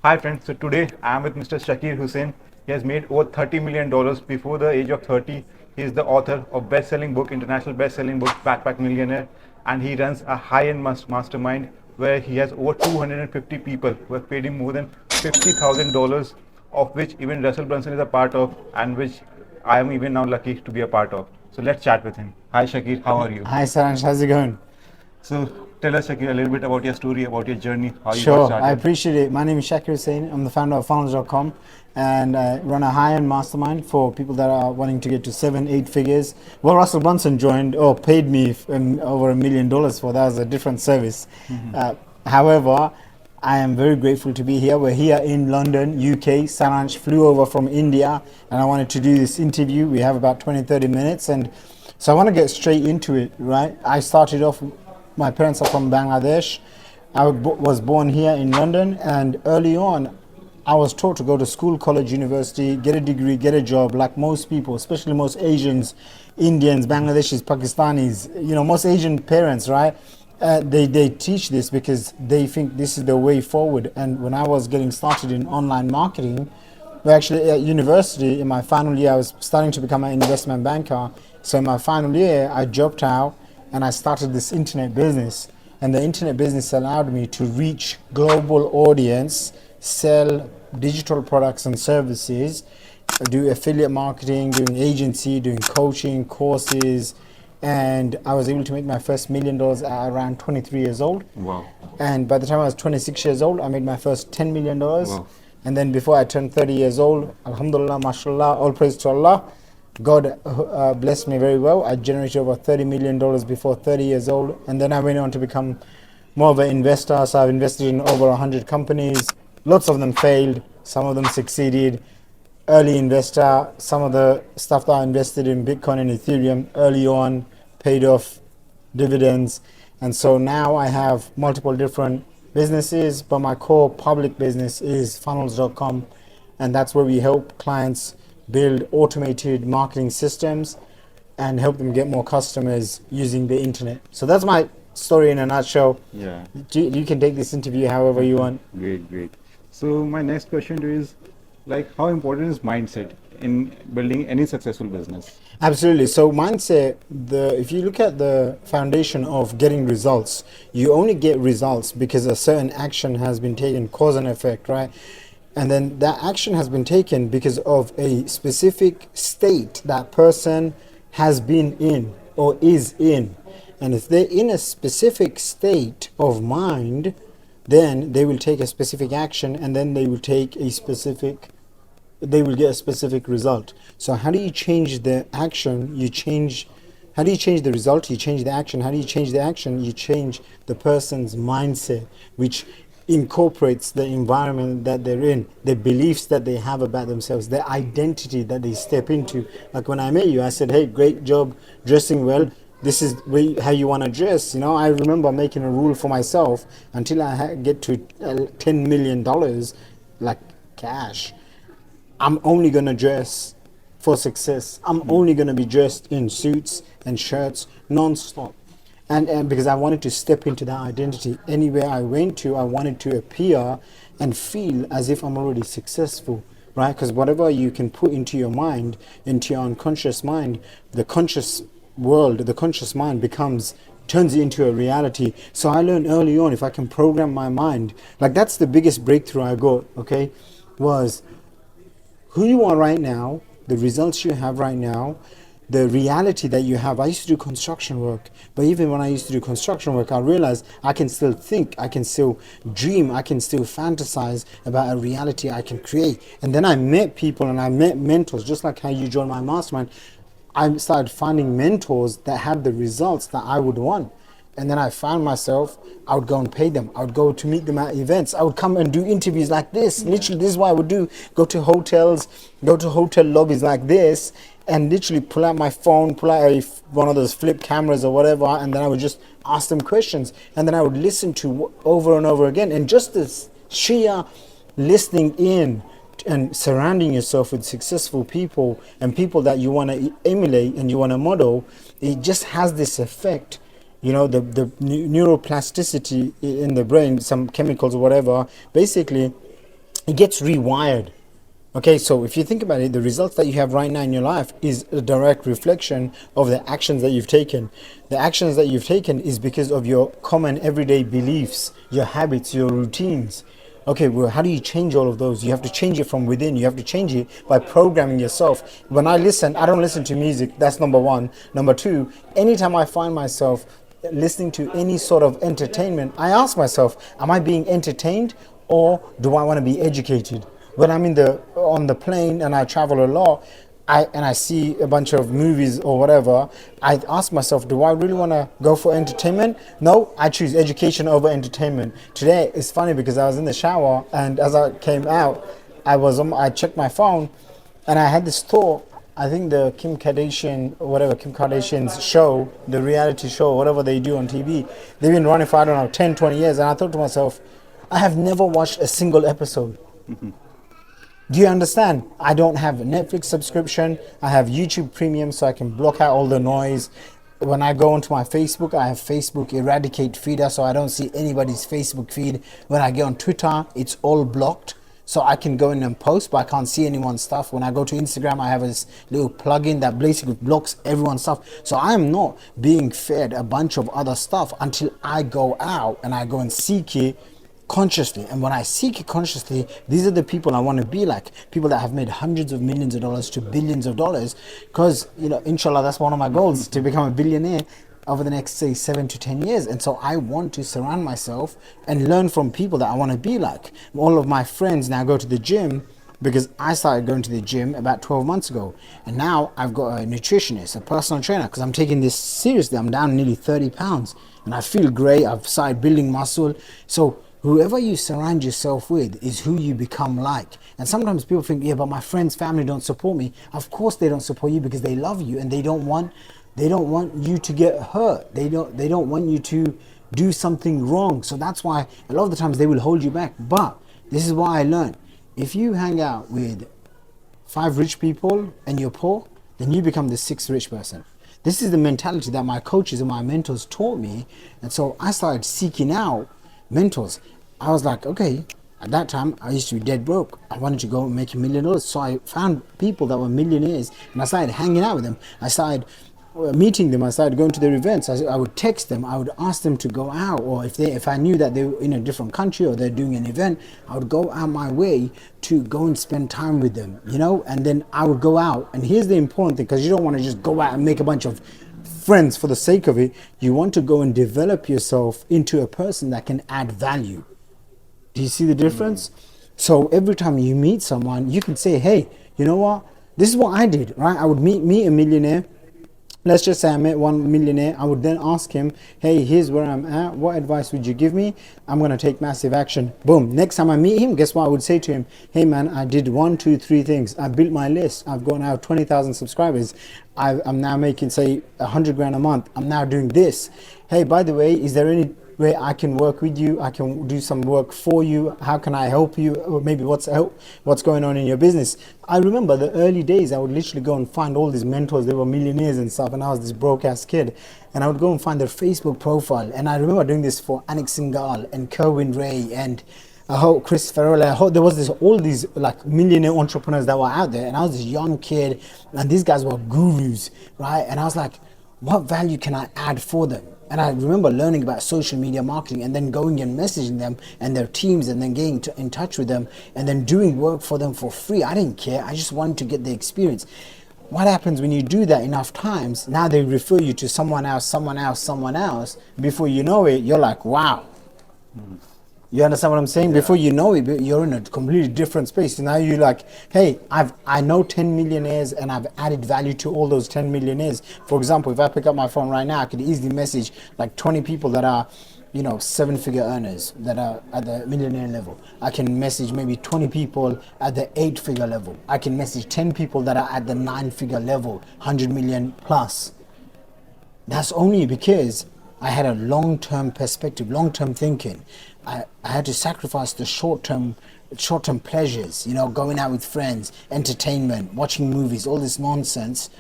Hi friends, so today I am with Mr. Shaqir Hussyin. He has made over $30 million before the age of 30. He is the author of best-selling book, international best-selling book, Backpack Millionaire, and he runs a high-end mastermind where he has over 250 people who have paid him more than $50,000, of which even Russell Brunson is a part of, and which I am even now lucky to be a part of. So let's chat with him. Hi Shaqir, how are you? Hi Saransh, how's it going? So tell us Shaqir a little bit about your story, about your journey, how you got Sure, I started. appreciate it. My name is Shakir Hussyin. I'm the founder of funnels.com and I run a high-end mastermind for people that are wanting to get to 7, 8 figures. Well, Russell Brunson joined or paid me over $1 million for that was a different service. However, I am very grateful to be here. We're here in London, UK. Saransh flew over from India and I wanted to do this interview. We have about 20, 30 minutes and so I want to get straight into it, right? I started off, my parents are from Bangladesh. I was born here in London, and early on, I was taught to go to school, college, university, get a degree, get a job, like most people, especially most Asians, Indians, Bangladeshis, Pakistanis, most Asian parents, right? They teach this because they think this is the way forward. And when I was getting started in online marketing, well, actually, at university, in my final year, I was starting to become an investment banker. So in my final year, I dropped out and I started this internet business. And the internet business allowed me to reach global audience, sell digital products and services, do affiliate marketing, doing agency, doing coaching, courses, and I was able to make my first $1 million at around 23 years old. Wow. And by the time I was 26 years old, I made my first $10 million. Wow. And then before I turned 30 years old, Alhamdulillah, mashallah, all praise to Allah, God blessed me very well. I generated over $30 million before 30 years old. And then I went on to become more of an investor. So I've invested in over 100 companies. Lots of them failed, some of them succeeded. Early investor, some of the stuff that I invested in Bitcoin and Ethereum early on paid off dividends. And so now I have multiple different businesses, but my core public business is funnels.com. And that's where we help clients build automated marketing systems and help them get more customers using the internet. So that's my story in a nutshell. Yeah. You can take this interview however you want. Great, great. So my next question to you is, like, how important is mindset in building any successful business? Absolutely. So mindset, if you look at the foundation of getting results, you only get results because a certain action has been taken, cause and effect, right? And then that action has been taken because of a specific state that person has been in or is in. And if they're in a specific state of mind, then they will take a specific action and then they will get a specific result. So how do you change the action? How do you change the result? You change the action. How do you change the action? You change the person's mindset, which incorporates the environment that they're in, the beliefs that they have about themselves, the identity that they step into. Like when I met you, I said, hey, great job dressing well. This is how you want to dress. I remember making a rule for myself until I get to $10 million, like cash. I'm only going to dress for success. I'm only going to be dressed in suits and shirts non-stop. And because I wanted to step into that identity. Anywhere I went to, I wanted to appear and feel as if I'm already successful, right? Because whatever you can put into your mind, into your unconscious mind, the conscious world, the conscious mind turns it into a reality. So I learned early on, if I can program my mind, like that's the biggest breakthrough I got, okay, was who you are right now, the results you have right now, the reality that you have. I used to do construction work, but even when I used to do construction work, I realized I can still think, I can still dream, I can still fantasize about a reality I can create. And then I met people and I met mentors, just like how you joined my mastermind. I started finding mentors that had the results that I would want. And then I found myself, I would go and pay them. I would go to meet them at events. I would come and do interviews like this. Literally, this is what I would do. Go to hotels, go to hotel lobbies like this, and literally pull out my phone, pull out one of those flip cameras or whatever, and then I would just ask them questions. And then I would listen to over and over again. And just this sheer listening in and surrounding yourself with successful people and people that you want to emulate and you want to model, it just has this effect. The neuroplasticity in the brain, some chemicals or whatever, basically it gets rewired. Okay, so if you think about it, the results that you have right now in your life is a direct reflection of the actions that you've taken. The actions that you've taken is because of your common everyday beliefs, your habits, your routines. Okay, well, how do you change all of those? You have to change it from within. You have to change it by programming yourself. When I listen, I don't listen to music. That's number one. Number two, anytime I find myself listening to any sort of entertainment, I ask myself, am I being entertained or do I want to be educated? When I'm in the on the plane and I travel a lot, I see a bunch of movies or whatever, I ask myself, do I really want to go for entertainment? No, I choose education over entertainment. Today it's funny because I was in the shower and as I came out, I checked my phone, and I had this thought. I think the Kim Kardashian's show, the reality show, whatever they do on TV, they've been running for, I don't know, 10, 20 years. And I thought to myself, I have never watched a single episode. Do you understand? I don't have a Netflix subscription. I have YouTube Premium so I can block out all the noise. When I go onto my Facebook, I have Facebook Eradicate feeder so I don't see anybody's Facebook feed. When I get on Twitter, it's all blocked. So I can go in and post, but I can't see anyone's stuff. When I go to Instagram, I have this little plugin that basically blocks everyone's stuff. So I am not being fed a bunch of other stuff until I go out and I go and seek it consciously. And when I seek it consciously, these are the people I want to be like, people that have made hundreds of millions of dollars to billions of dollars, because inshallah, that's one of my goals, to become a billionaire over the next, say, 7 to 10 years. And so I want to surround myself and learn from people that I want to be like. All of my friends now go to the gym because I started going to the gym about 12 months ago, and now I've got a nutritionist, a personal trainer, because I'm taking this seriously. I'm down nearly 30 pounds and I feel great. I've started building muscle. So whoever you surround yourself with is who you become like. And sometimes people think, yeah, but my friends, family don't support me. Of course they don't support you because they love you and they don't want you to get hurt. They don't want you to do something wrong. So that's why a lot of the times they will hold you back. But this is what I learned. If you hang out with 5 rich people and you're poor, then you become the 6th rich person. This is the mentality that my coaches and my mentors taught me. And so I started seeking out mentors. I was like, okay, at that time I used to be dead broke. I wanted to go and make $1 million. So I found people that were millionaires and I started hanging out with them. I started meeting them. I started going to their events. I would text them. I would ask them to go out, or if I knew that they were in a different country or they're doing an event, I would go out my way to go and spend time with them, and then I would go out. And here's the important thing, because you don't want to just go out and make a bunch of friends for the sake of it. You want to go and develop yourself into a person that can add value. Do you see the difference? So every time you meet someone, you can say, hey, you know what? This is what I did, right? I would meet a millionaire. Let's just say I met one millionaire. I would then ask him, hey, here's where I'm at. What advice would you give me? I'm going to take massive action. Boom. Next time I meet him, guess what I would say to him? Hey, man, I did 1, 2, 3 things. I built my list. I've got now 20,000 subscribers. I'm now making, say, 100 grand a month. I'm now doing this. Hey, by the way, is there any way I can work with you? I can do some work for you. How can I help you? Or maybe what's going on in your business? I remember the early days, I would literally go and find all these mentors. They were millionaires and stuff, and I was this broke ass kid, and I would go and find their Facebook profile. And I remember doing this for Anik Singhal and Kerwin Ray and Chris Farrell. There was all these like millionaire entrepreneurs that were out there, and I was this young kid, and these guys were gurus, right? And I was like, what value can I add for them? And I remember learning about social media marketing and then going and messaging them and their teams and then getting in touch with them and then doing work for them for free. I didn't care. I just wanted to get the experience. What happens when you do that enough times? Now they refer you to someone else. Before you know it, you're like, wow. You understand what I'm saying? Yeah. Before you know it, you're in a completely different space. Now you're like, hey, I know 10 millionaires and I've added value to all those 10 millionaires. For example, if I pick up my phone right now, I could easily message like 20 people that are, 7-figure earners that are at the millionaire level. I can message maybe 20 people at the 8-figure level. I can message 10 people that are at the 9-figure level, 100 million plus. That's only because I had a long-term perspective, long-term thinking. I had to sacrifice the short-term pleasures, going out with friends, entertainment, watching movies, all this nonsense,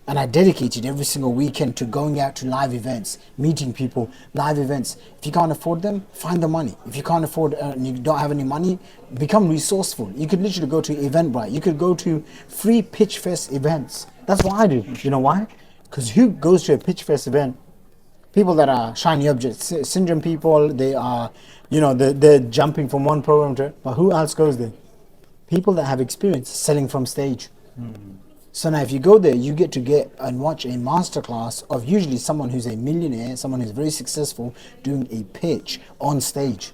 And I dedicated every single weekend to going out to live events, meeting people, live events. If you can't afford them, find the money. If you can't afford and you don't have any money, become resourceful. You could literally go to Eventbrite. You could go to free Pitch Fest events. That's what I do. You know why? Because who goes to a Pitch Fest event? People that are shiny object syndrome people. They are, they're jumping from one program to, but who else goes there? People that have experience selling from stage. So now if you go there, you get and watch a masterclass of usually someone who's a millionaire, someone who's very successful, doing a pitch on stage.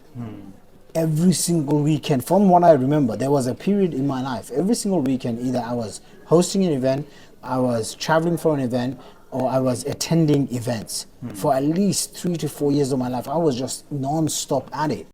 Every single weekend, from what I remember, there was a period in my life, every single weekend, either I was hosting an event, I was traveling for an event, or I was attending events. For at least 3 to 4 years of my life, I was just non-stop at it.